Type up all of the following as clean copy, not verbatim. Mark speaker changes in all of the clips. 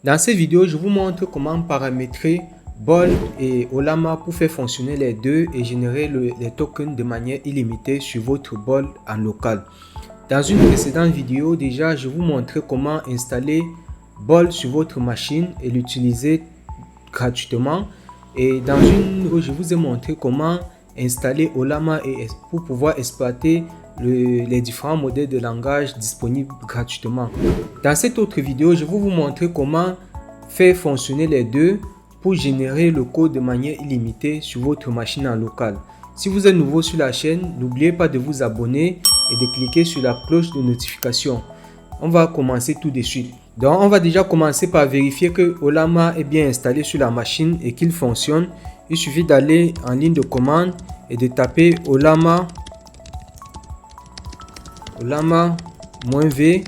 Speaker 1: Dans cette vidéo, je vous montre comment paramétrer Bolt et Ollama pour faire fonctionner les deux et générer les tokens de manière illimitée sur votre Bolt en local. Dans une précédente vidéo, déjà, je vous montrais comment installer Bolt sur votre machine et l'utiliser gratuitement. Et dans une autre, je vous ai montré comment installer Ollama pour pouvoir exploiter les différents modèles de langage disponibles gratuitement. Dans cette autre vidéo, je vais vous montrer comment faire fonctionner les deux pour générer le code de manière illimitée sur votre machine en local. Si vous êtes nouveau sur la chaîne, n'oubliez pas de vous abonner et de cliquer sur la cloche de notification. On va commencer tout de suite. Donc, on va déjà commencer par vérifier que Ollama est bien installé sur la machine et qu'il fonctionne. Il suffit d'aller en ligne de commande et de taper Ollama -v.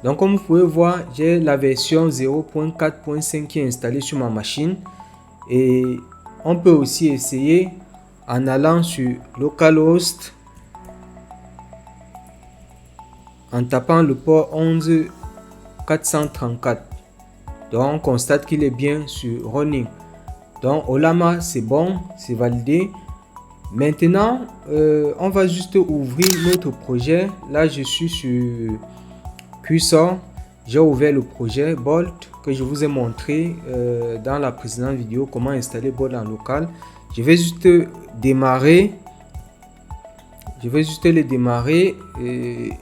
Speaker 1: Donc, comme vous pouvez voir, j'ai la version 0.4.5 qui est installée sur ma machine. Et on peut aussi essayer en allant sur localhost, en tapant le port 11434. Donc, on constate qu'il est bien sur running. Donc, Ollama, c'est bon, c'est validé. Maintenant, on va juste ouvrir notre projet. Là, je suis sur Cursor. J'ai ouvert le projet Bolt que je vous ai montré dans la précédente vidéo, comment installer Bolt en local. Je vais juste démarrer. Je vais juste le démarrer et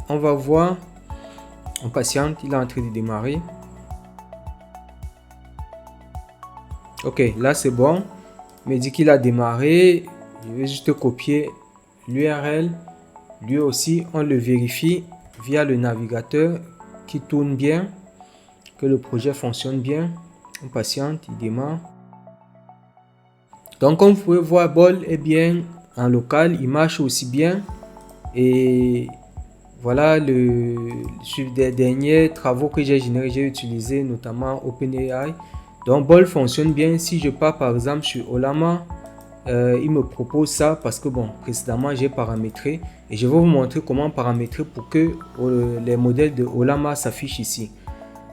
Speaker 1: on va voir. On patiente, il est en train de démarrer. Ok, là c'est bon. Il me dit qu'il a démarré. Je vais juste copier l'URL. Lui aussi, on le vérifie via le navigateur qui tourne bien, que le projet fonctionne bien. On patiente, il démarre. Donc, comme vous pouvez voir, Bolt est bien en local. Il marche aussi bien. Et voilà, sur des derniers travaux que j'ai générés, j'ai utilisé notamment OpenAI. Donc, Bolt fonctionne bien. Si je pars par exemple sur Ollama, il me propose ça parce que bon, précédemment j'ai paramétré et je vais vous montrer comment paramétrer pour que les modèles de Ollama s'affichent ici.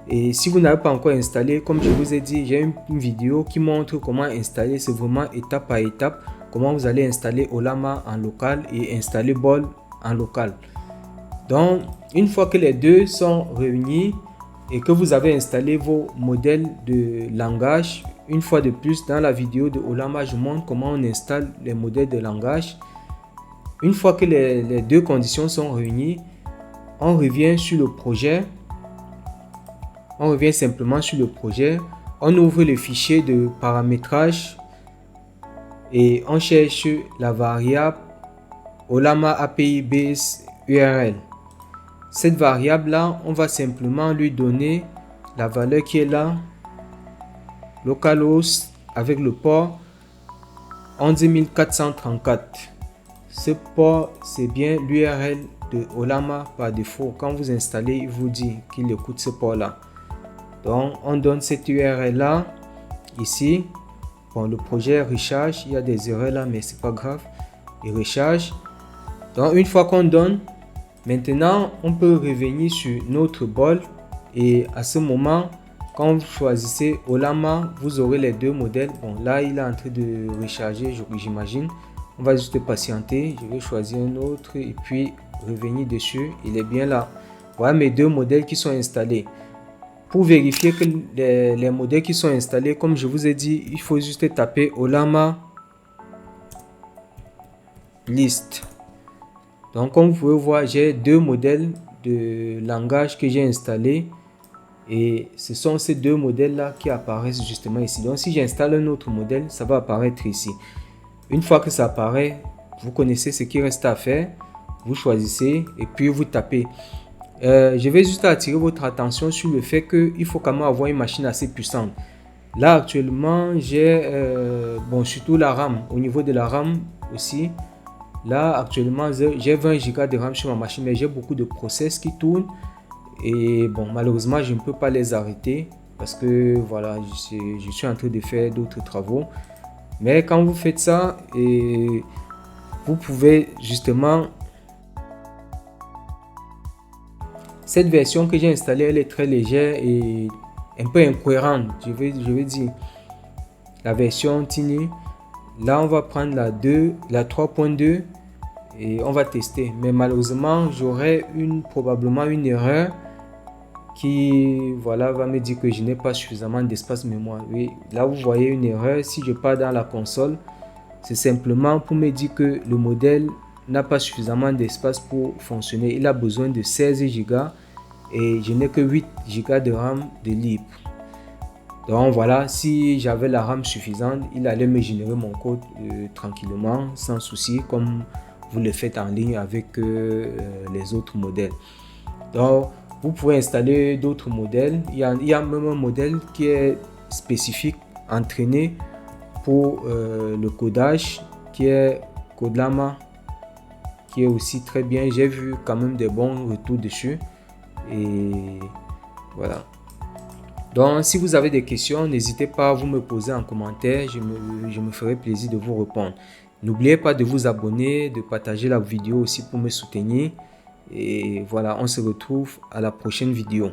Speaker 1: Et si vous n'avez pas encore installé, comme je vous ai dit, j'ai une vidéo qui montre comment installer. C'est vraiment étape par étape comment vous allez installer Ollama en local et installer Bolt en local. Donc, une fois que les deux sont réunis et que vous avez installé vos modèles de langage, une fois de plus, dans la vidéo de Ollama, je montre comment on installe les modèles de langage. Une fois que les deux conditions sont réunies, on revient sur le projet. On revient simplement sur le projet. On ouvre le fichier de paramétrage et on cherche la variable Ollama API base URL. Cette variable-là, on va simplement lui donner la valeur qui est là, localhost avec le port 11434. Ce port, c'est bien l'URL de Ollama par défaut. Quand vous installez, il vous dit qu'il écoute ce port-là. Donc, on donne cette URL-là ici. Bon, le projet recharge. Il y a des erreurs là, mais c'est pas grave. Il recharge. Donc, une fois qu'on donne, maintenant, on peut revenir sur notre Bolt et à ce moment, quand vous choisissez Ollama, vous aurez les deux modèles. Bon, là, il est en train de recharger, j'imagine. On va juste patienter. Je vais choisir un autre et puis revenir dessus. Il est bien là. Voilà mes deux modèles qui sont installés. Pour vérifier que les modèles qui sont installés, comme je vous ai dit, il faut juste taper Ollama list. Donc, comme vous pouvez voir, j'ai deux modèles de langage que j'ai installés. Et ce sont ces deux modèles-là qui apparaissent justement ici. Donc, si j'installe un autre modèle, ça va apparaître ici. Une fois que ça apparaît, vous connaissez ce qu'il reste à faire. Vous choisissez et puis vous tapez. Je vais juste attirer votre attention sur le fait qu'il faut quand même avoir une machine assez puissante. Là, actuellement, j'ai surtout la RAM. Au niveau de la RAM aussi. Là, actuellement, j'ai 20 Go de RAM sur ma machine, mais j'ai beaucoup de process qui tournent. Et bon, malheureusement, je ne peux pas les arrêter parce que voilà, je suis en train de faire d'autres travaux. Mais quand vous faites ça, vous pouvez justement... Cette version que j'ai installée, elle est très légère et un peu incohérente, je vais dire. La version Tiny. Là, on va prendre la 3.2 et on va tester. Mais malheureusement, j'aurai probablement une erreur qui va me dire que je n'ai pas suffisamment d'espace mémoire. Oui, là, vous voyez une erreur. Si je pars dans la console, c'est simplement pour me dire que le modèle n'a pas suffisamment d'espace pour fonctionner. Il a besoin de 16 Go et je n'ai que 8 Go de RAM de libre. Donc voilà, si j'avais la RAM suffisante, il allait me générer mon code tranquillement, sans souci, comme vous le faites en ligne avec les autres modèles. Donc vous pouvez installer d'autres modèles. Il y a même un modèle qui est spécifique, entraîné pour le codage, qui est Codlama, qui est aussi très bien. J'ai vu quand même des bons retours dessus. Et voilà. Donc, si vous avez des questions, n'hésitez pas à vous me poser en commentaire. Je me ferai plaisir de vous répondre. N'oubliez pas de vous abonner, de partager la vidéo aussi pour me soutenir. Et voilà, on se retrouve à la prochaine vidéo.